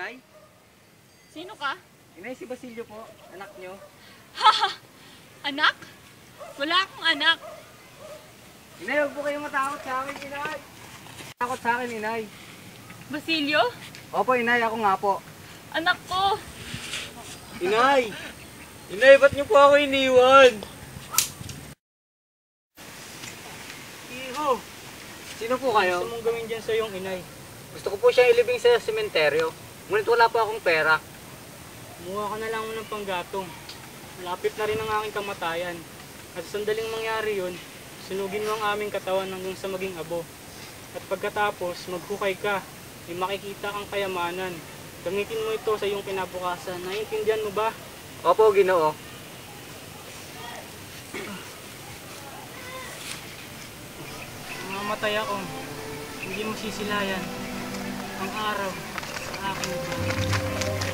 Inay? Sino ka? Inay, si Basilio po. Anak nyo. Haha! Anak? Wala akong anak. Inay, huwag po kayong matakot sa akin, Inay. Takot sa akin, Inay. Basilio? Opo, Inay. Ako nga po. Anak ko! Inay! Inay, ba't niyo po ako iniwan? Iho! Sino po Gusto kayo? mong gawin dyan sa iyong inay? Gusto ko po siyang ilibing sa sementeryo. Ngunit wala po akong pera. Kumuha ka na lang mo ng panggatong. Malapit na rin ang aking kamatayan. At sa sandaling mangyari yun, sunugin mo ang aming katawan hanggang sa maging abo. At pagkatapos, maghukay ka. May makikita kang kayamanan. Gamitin mo ito sa iyong kinabukasan. Naiintindihan mo ba? Opo, Ginoo. Mamamatay ako. Hindi mo sisilayan ang araw sa aking buhay.